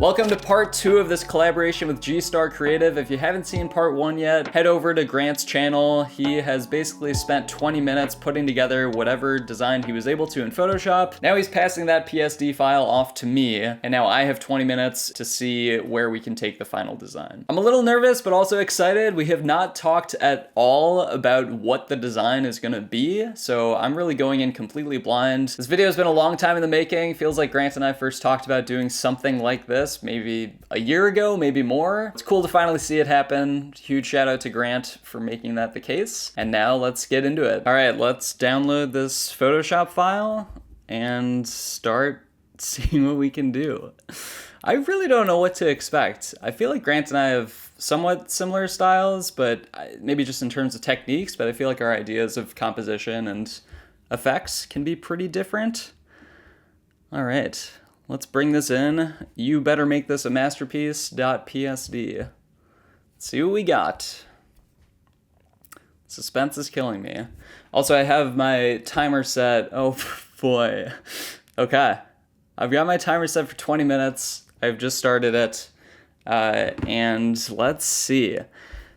Welcome to part 2 of this collaboration with G-Star Creative. If you haven't seen part 1 yet, head over to Grant's channel. He has basically spent 20 minutes putting together whatever design he was able to in Photoshop. Now he's passing that PSD file off to me, and now I have 20 minutes to see where we can take the final design. I'm a little nervous, but also excited. We have not talked at all about what the design is gonna be, so I'm really going in completely blind. This video has been a long time in the making. Feels like Grant and I first talked about doing something like this maybe a year ago, maybe more. It's cool to finally see it happen. Huge shout out to Grant for making that the case. And now let's get into it. All right, let's download this Photoshop file and start seeing what we can do. I really don't know what to expect. I feel like Grant and I have somewhat similar styles, but maybe just in terms of techniques, but I feel like our ideas of composition and effects can be pretty different. All right. Let's bring this in. You better make this a masterpiece.psd. Let's see what we got. Suspense is killing me. Also, I have my timer set. Oh boy. Okay. I've got my timer set for 20 minutes. I've just started it. And let's see.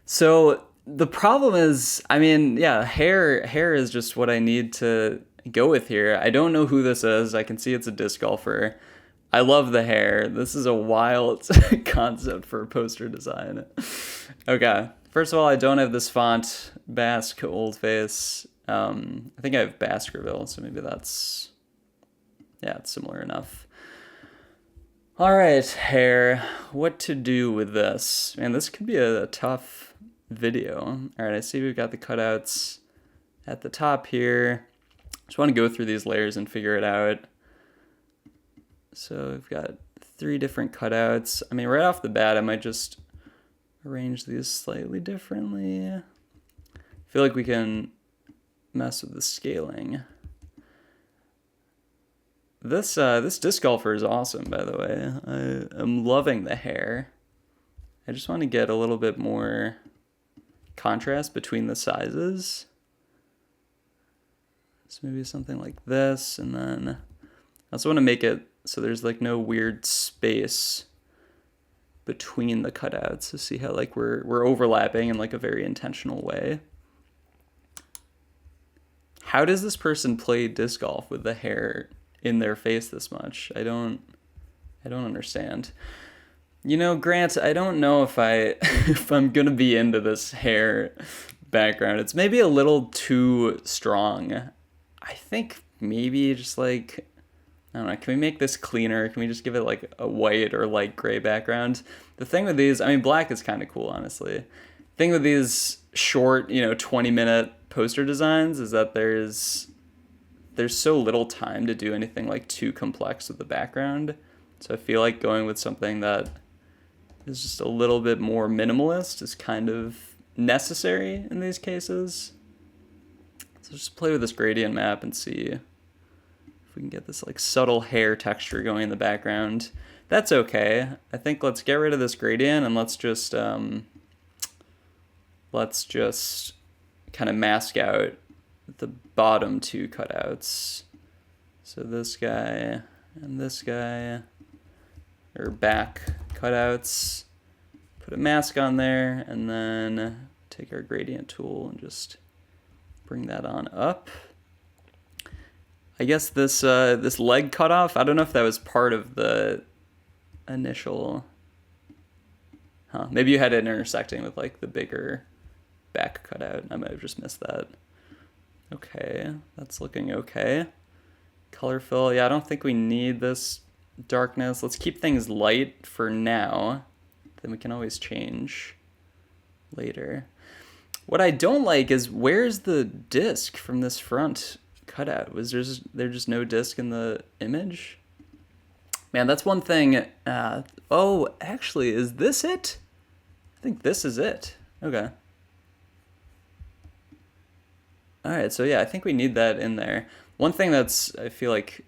So the problem is, I mean, yeah, hair is just what I need to go with here. I don't know who this is. I can see it's a disc golfer. I love the hair. This is a wild concept for a poster design. Okay, first of all, I don't have this font, Basque Oldface. I think I have Baskerville, so maybe that's, yeah, it's similar enough. All right, hair, what to do with this? Man, this could be a tough video. All right, I see we've got the cutouts at the top here. Just want to go through these layers and figure it out. So we've got 3 different cutouts. I mean, right off the bat, I might just arrange these slightly differently. I feel like we can mess with the scaling. This disc golfer is awesome, by the way. I am loving the hair. I just want to get a little bit more contrast between the sizes. So maybe something like this, and then I also want to make it so there's like no weird space between the cutouts. So see how like we're overlapping in like a very intentional way. How does this person play disc golf with the hair in their face this much? I don't understand. You know, Grant, I don't know if if I'm gonna be into this hair background. It's maybe a little too strong. I think maybe just like, I don't know, can we make this cleaner? Can we just give it like a white or light gray background? The thing with these, I mean, black is kind of cool, honestly. The thing with these short, 20-minute poster designs is that there's so little time to do anything like too complex with the background. So I feel like going with something that is just a little bit more minimalist is kind of necessary in these cases. So just play with this gradient map and see if we can get this like subtle hair texture going in the background. That's okay. I think let's get rid of this gradient and let's just kind of mask out the bottom 2 cutouts. So this guy and this guy are back cutouts. Put a mask on there and then take our gradient tool and just bring that on up. I guess this leg cutoff, I don't know if that was part of the initial, maybe you had it intersecting with like the bigger back cutout. I might have just missed that. Okay, that's looking okay. Color fill, yeah, I don't think we need this darkness. Let's keep things light for now. Then we can always change later. What I don't like is where's the disc from this front cutout? Was there just no disc in the image? Man, that's one thing. Oh, actually, is this it? I think this is it. Okay. All right, so yeah, I think we need that in there. One thing that's, I feel like,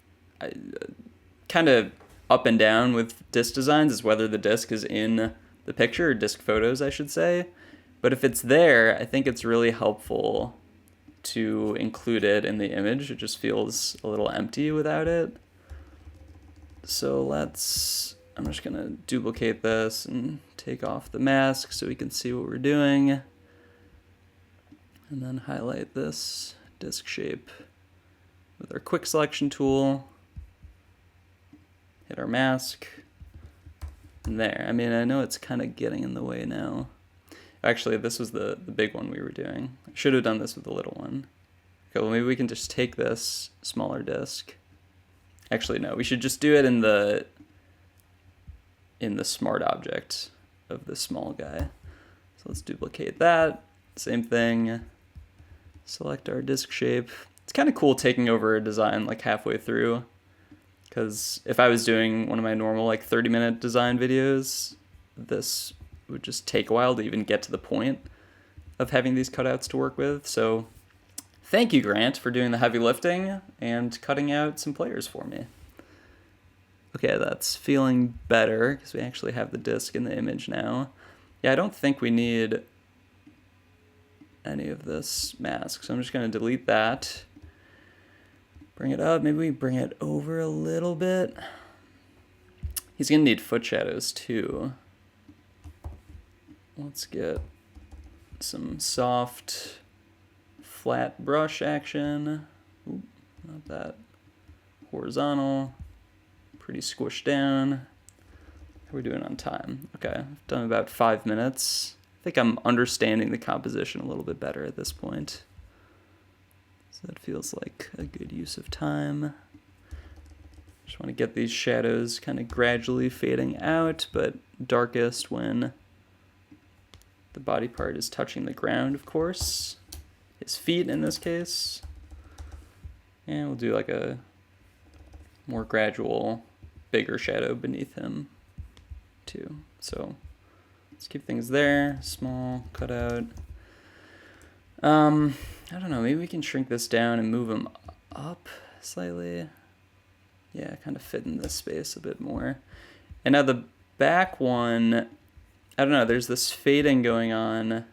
kind of up and down with disc designs is whether the disc is in the picture, or disc photos, I should say. But if it's there, I think it's really helpful to include it in the image. It just feels a little empty without it. So let's I'm just gonna duplicate this and take off the mask so we can see what we're doing. And then highlight this disc shape with our quick selection tool. Hit our mask. And there. I mean, I know it's kind of getting in the way now. Actually, this was the big one we were doing. I should have done this with the little one. Okay, well, maybe we can just take this smaller disc. Actually, no, we should just do it in the smart object of the small guy. So let's duplicate that. Same thing. Select our disc shape. It's kind of cool taking over a design like halfway through, because if I was doing one of my normal like 30-minute design videos, this would just take a while to even get to the point of having these cutouts to work with. So thank you, Grant, for doing the heavy lifting and cutting out some players for me. Okay, that's feeling better because we actually have the disc in the image now. Yeah, I don't think we need any of this mask, so I'm just going to delete that. Bring it up. Maybe we bring it over a little bit. He's going to need foot shadows too. Let's get some soft, flat brush action. Ooh, not that. Horizontal. Pretty squished down. How are we doing on time? Okay, I've done about 5 minutes. I think I'm understanding the composition a little bit better at this point. So that feels like a good use of time. Just want to get these shadows kind of gradually fading out, but darkest when the body part is touching the ground, of course. His feet in this case. And we'll do like a more gradual, bigger shadow beneath him too. So let's keep things there. Small cutout. I don't know, maybe we can shrink this down and move him up slightly. Yeah, kind of fit in this space a bit more. And now the back one, I don't know, there's this fading going on.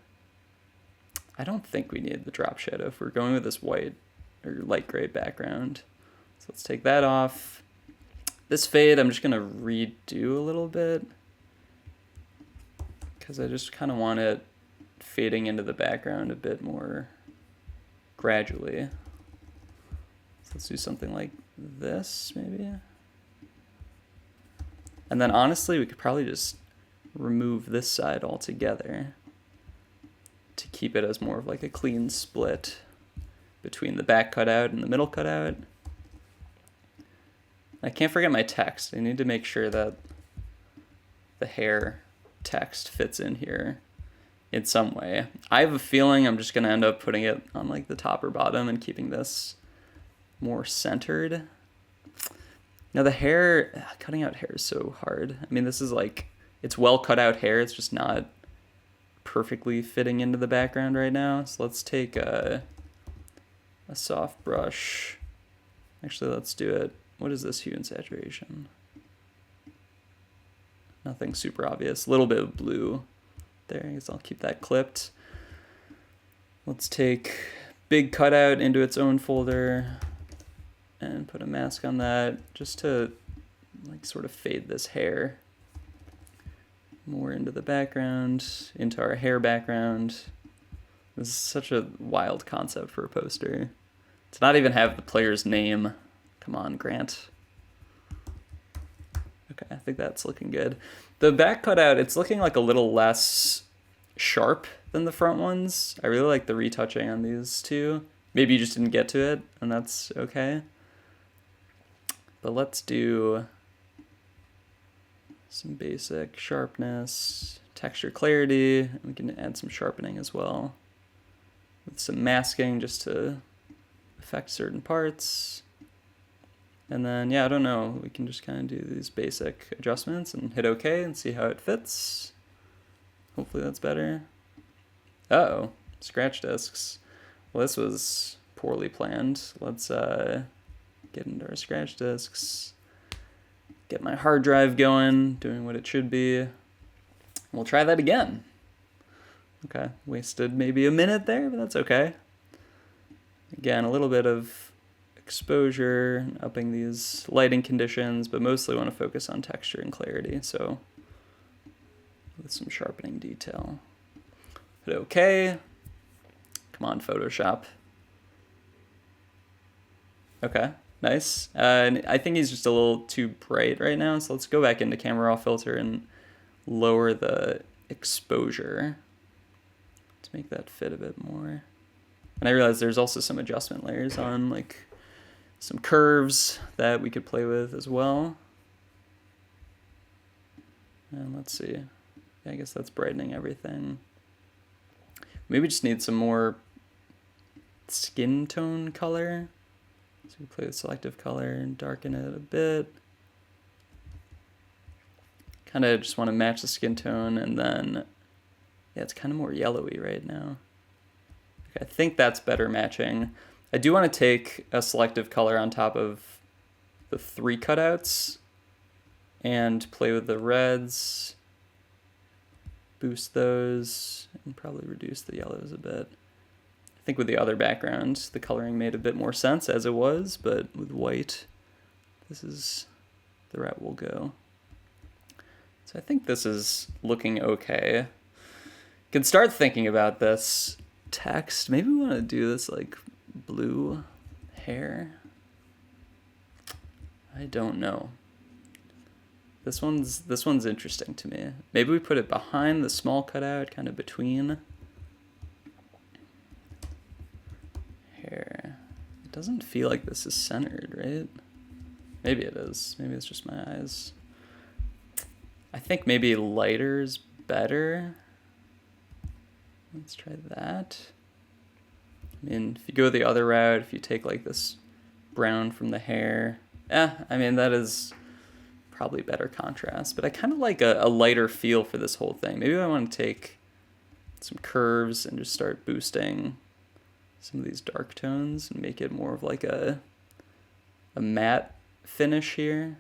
I don't think we need the drop shadow if we're going with this white or light gray background. So let's take that off. This fade, I'm just gonna redo a little bit because I just kind of want it fading into the background a bit more gradually. So let's do something like this, maybe. And then honestly, we could probably just remove this side altogether to keep it as more of like a clean split between the back cutout and the middle cutout. I can't forget my text. I need to make sure that the hair text fits in here in some way. I have a feeling I'm just gonna end up putting it on like the top or bottom and keeping this more centered. Now the hair, cutting out hair is so hard. I mean, this is like, it's well cut out hair, it's just not perfectly fitting into the background right now. So let's take a soft brush. Actually, let's do it. What is this hue and saturation? Nothing super obvious. A little bit of blue there. I guess I'll keep that clipped. Let's take big cutout into its own folder and put a mask on that just to like sort of fade this hair more into the background, into our hair background. This is such a wild concept for a poster. To not even have the player's name. Come on, Grant. Okay, I think that's looking good. The back cutout, it's looking like a little less sharp than the front ones. I really like the retouching on these two. Maybe you just didn't get to it, and that's okay. But let's do some basic sharpness, texture clarity, and we can add some sharpening as well with some masking just to affect certain parts. And then, yeah, I don't know, we can just kind of do these basic adjustments and hit OK and see how it fits. Hopefully that's better. Uh-oh, scratch discs. Well, this was poorly planned. Let's get into our scratch discs. Get my hard drive going, doing what it should be. We'll try that again. Okay, wasted maybe a minute there, but that's okay. Again, a little bit of exposure, upping these lighting conditions, but mostly want to focus on texture and clarity, so with some sharpening detail. Hit OK. Come on, Photoshop. Okay, nice. And I think he's just a little too bright right now, so let's go back into camera raw filter and lower the exposure to make that fit a bit more. And I realize there's also some adjustment layers on, like some curves that we could play with as well. And let's see. Yeah, I guess that's brightening everything. Maybe just need some more skin tone color. So we play with selective color and darken it a bit. Kind of just want to match the skin tone, and then, yeah, it's kind of more yellowy right now. Okay, I think that's better matching. I do want to take a selective color on top of the 3 cutouts and play with the reds, boost those, and probably reduce the yellows a bit. I think with the other background, the coloring made a bit more sense as it was, but with white, this is the route we'll go. So I think this is looking okay. Can start thinking about this text. Maybe we want to do this like blue hair. I don't know. This one's interesting to me. Maybe we put it behind the small cutout, kind of between. Hair. It doesn't feel like this is centered, right? Maybe it is. Maybe it's just my eyes. I think maybe lighter is better. Let's try that. I mean, if you go the other route, if you take like this brown from the hair, I mean, that is probably better contrast, but I kind of like a lighter feel for this whole thing. Maybe I want to take some curves and just start boosting some of these dark tones and make it more of like a matte finish here.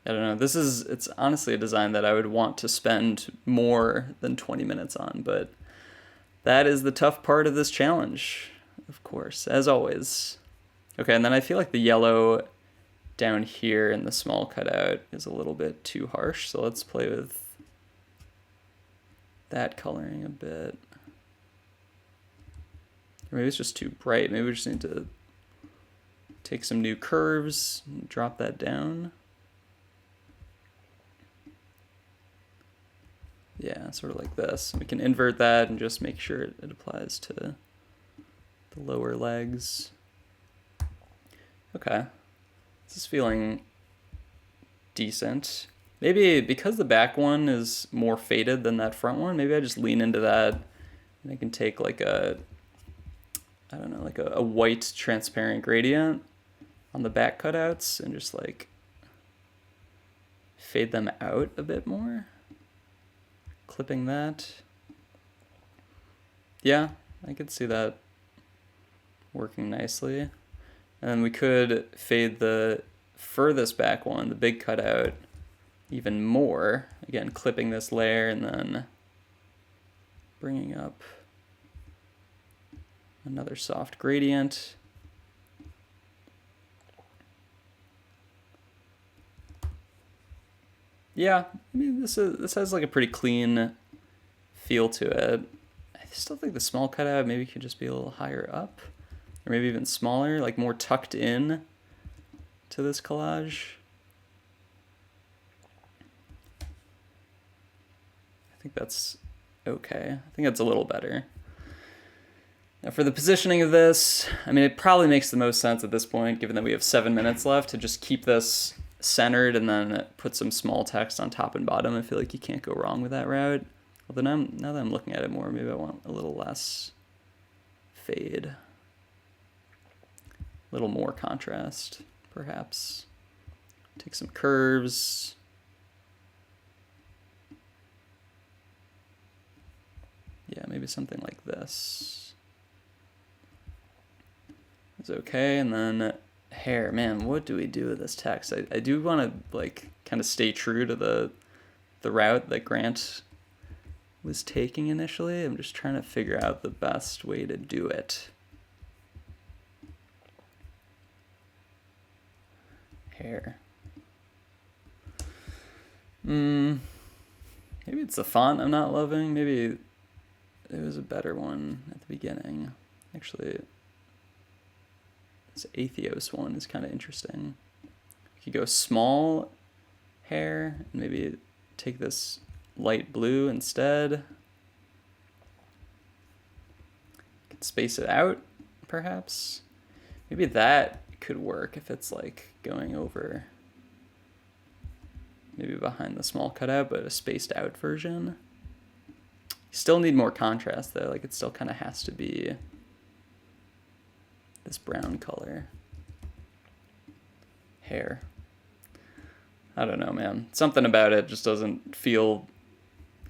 I don't know, it's honestly a design that I would want to spend more than 20 minutes on, but that is the tough part of this challenge, of course, as always. Okay, and then I feel like the yellow down here in the small cutout is a little bit too harsh, so let's play with that coloring a bit. Or maybe it's just too bright. Maybe we just need to take some new curves and drop that down. Yeah, sort of like this. We can invert that and just make sure it applies to the lower legs. Okay, this is feeling decent. Maybe because the back one is more faded than that front one, maybe I just lean into that and I can take like a, I don't know, like a white transparent gradient on the back cutouts and just like fade them out a bit more. Clipping that. Yeah, I could see that working nicely. And then we could fade the furthest back one, the big cutout, even more. Again, clipping this layer and then bringing up another soft gradient. Yeah, I mean, this has like a pretty clean feel to it. I still think the small cutout maybe could just be a little higher up, or maybe even smaller, like more tucked in to this collage. I think that's okay. I think that's a little better. Now for the positioning of this, I mean, it probably makes the most sense at this point, given that we have 7 minutes left, to just keep this centered and then put some small text on top and bottom. I feel like you can't go wrong with that route. Although now that I'm looking at it more, maybe I want a little less fade. A little more contrast, perhaps. Take some curves. Yeah, maybe something like this. It's okay, and then hair. Man, what do we do with this text? I do want to like kind of stay true to the route that Grant was taking initially. I'm just trying to figure out the best way to do it. Hair. Maybe it's the font I'm not loving. Maybe it was a better one at the beginning. Actually, this Atheos one is kind of interesting. You could go small hair and maybe take this light blue instead. Could space it out, perhaps. Maybe that could work if it's like going over, maybe behind the small cutout, but a spaced out version. You still need more contrast though, like it still kind of has to be this brown color. Hair. I don't know, man. Something about it just doesn't feel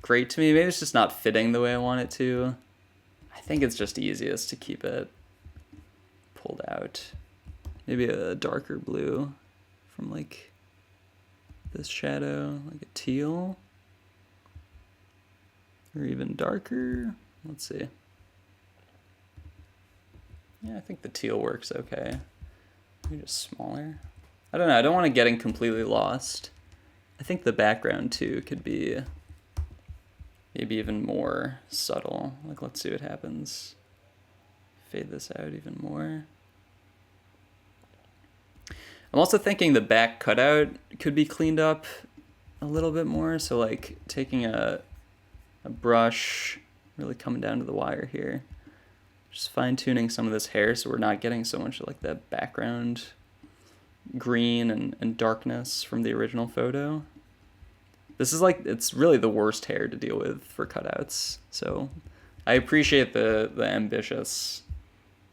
great to me. Maybe it's just not fitting the way I want it to. I think it's just easiest to keep it pulled out. Maybe a darker blue from like this shadow, like a teal. Or even darker. Let's see. Yeah, I think the teal works okay. Maybe just smaller. I don't know, I don't want to get completely lost. I think the background too could be maybe even more subtle. Like, let's see what happens. Fade this out even more. I'm also thinking the back cutout could be cleaned up a little bit more. So like taking a brush, really coming down to the wire here. Just fine tuning some of this hair so we're not getting so much like that background green and darkness from the original photo. This is like, it's really the worst hair to deal with for cutouts. So I appreciate the ambitious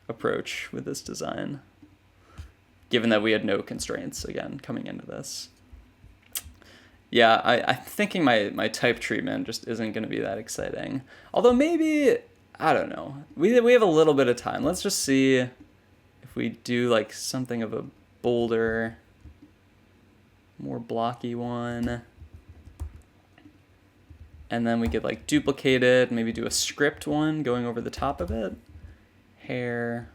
approach with this design, given that we had no constraints, again, coming into this. Yeah, I'm thinking my type treatment just isn't going to be that exciting. Although maybe, I don't know. We have a little bit of time. Let's just see if we do like something of a bolder, more blocky one. And then we could like duplicate it, maybe do a script one going over the top of it. Hair.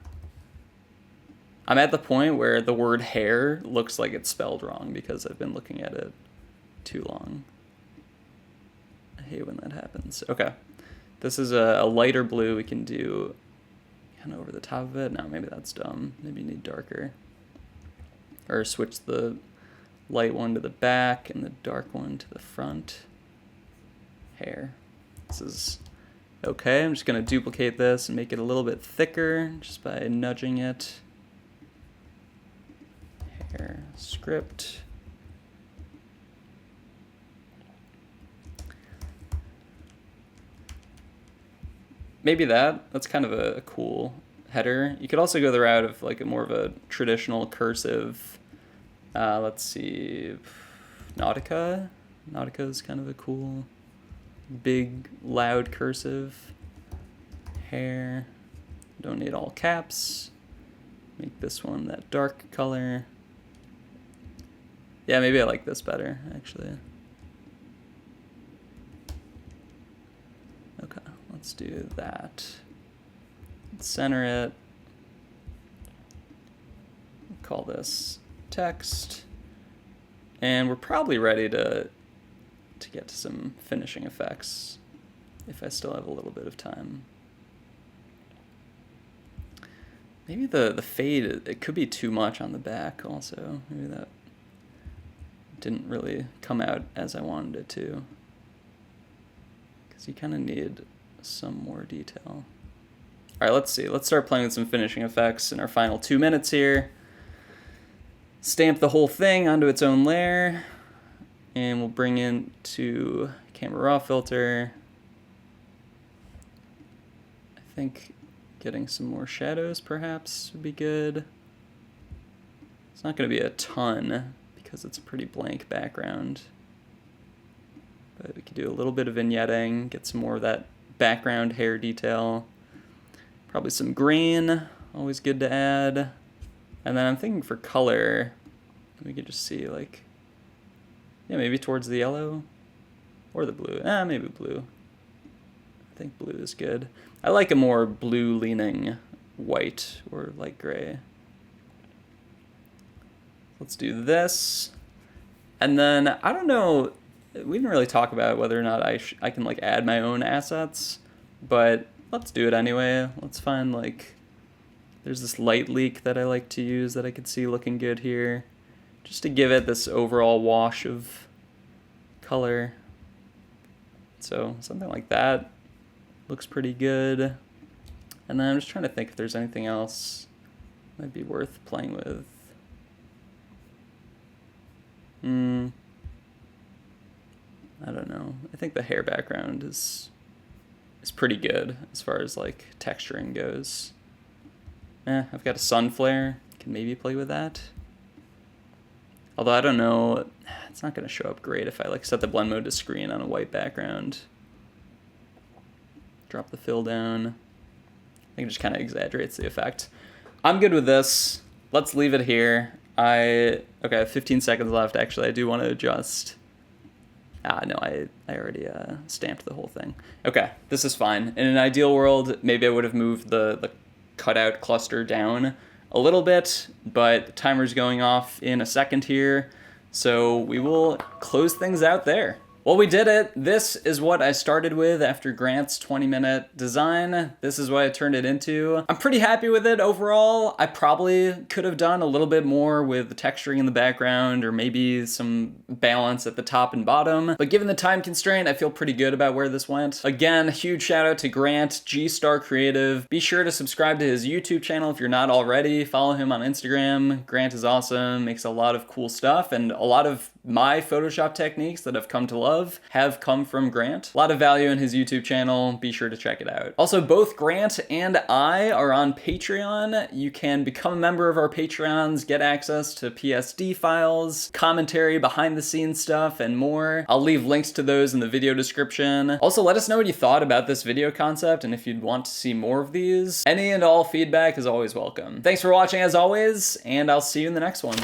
I'm at the point where the word hair looks like it's spelled wrong because I've been looking at it too long. I hate when that happens. Okay. This is a lighter blue we can do kind of over the top of it. No, maybe that's dumb. Maybe you need darker. Or switch the light one to the back and the dark one to the front. Hair. This is okay. I'm just going to duplicate this and make it a little bit thicker just by nudging it. Hair. Script. Maybe that's kind of a cool header. You could also go the route of like a more of a traditional cursive, let's see, Nautica. Nautica is kind of a cool, big, loud cursive. Hair. Don't need all caps. Make this one that dark color. Yeah, maybe I like this better, actually. Okay, let's do that. Center it. Call this text. And we're probably ready to get to some finishing effects if I still have a little bit of time. Maybe the fade, it could be too much on the back also. Maybe that didn't really come out as I wanted it to. Because you kind of need some more detail. All right, let's see. Let's start playing with some finishing effects in our final 2 minutes here. Stamp the whole thing onto its own layer. And we'll bring in to camera raw filter. I think getting some more shadows perhaps would be good. It's not going to be a ton because it's a pretty blank background. But we could do a little bit of vignetting, get some more of that background hair detail. Probably some green, always good to add. And then I'm thinking for color, we could just see like, yeah, maybe towards the yellow or the blue. Maybe blue. I think blue is good. I like a more blue leaning white or light gray. Let's do this. And then, I don't know, we didn't really talk about whether or not I can like add my own assets, but let's do it anyway. Let's find like, there's this light leak that I like to use that I could see looking good here, just to give it this overall wash of color. So something like that looks pretty good. And then I'm just trying to think if there's anything else that might be worth playing with. I don't know. I think the hair background is pretty good as far as like texturing goes. I've got a sun flare. Can maybe play with that. Although I don't know, it's not going to show up great if I like set the blend mode to screen on a white background. Drop the fill down. I think it just kind of exaggerates the effect. I'm good with this. Let's leave it here. Okay, 15 seconds left. Actually, I do want to adjust. No, I already stamped the whole thing. Okay, this is fine. In an ideal world, maybe I would have moved the cutout cluster down a little bit, but the timer's going off in a second here, so we will close things out there. Well, we did it. This is what I started with after Grant's 20-minute design. This is what I turned it into. I'm pretty happy with it overall. I probably could have done a little bit more with the texturing in the background or maybe some balance at the top and bottom. But given the time constraint, I feel pretty good about where this went. Again, huge shout out to Grant, G-Star Creative. Be sure to subscribe to his YouTube channel if you're not already. Follow him on Instagram. Grant is awesome, makes a lot of cool stuff, and a lot of my Photoshop techniques that I've come to love have come from Grant. A lot of value in his YouTube channel. Be sure to check it out. Also, both Grant and I are on Patreon. You can become a member of our Patreons, get access to PSD files, commentary, behind the scenes stuff, and more. I'll leave links to those in the video description. Also, let us know what you thought about this video concept and if you'd want to see more of these. Any and all feedback is always welcome. Thanks for watching as always, and I'll see you in the next one.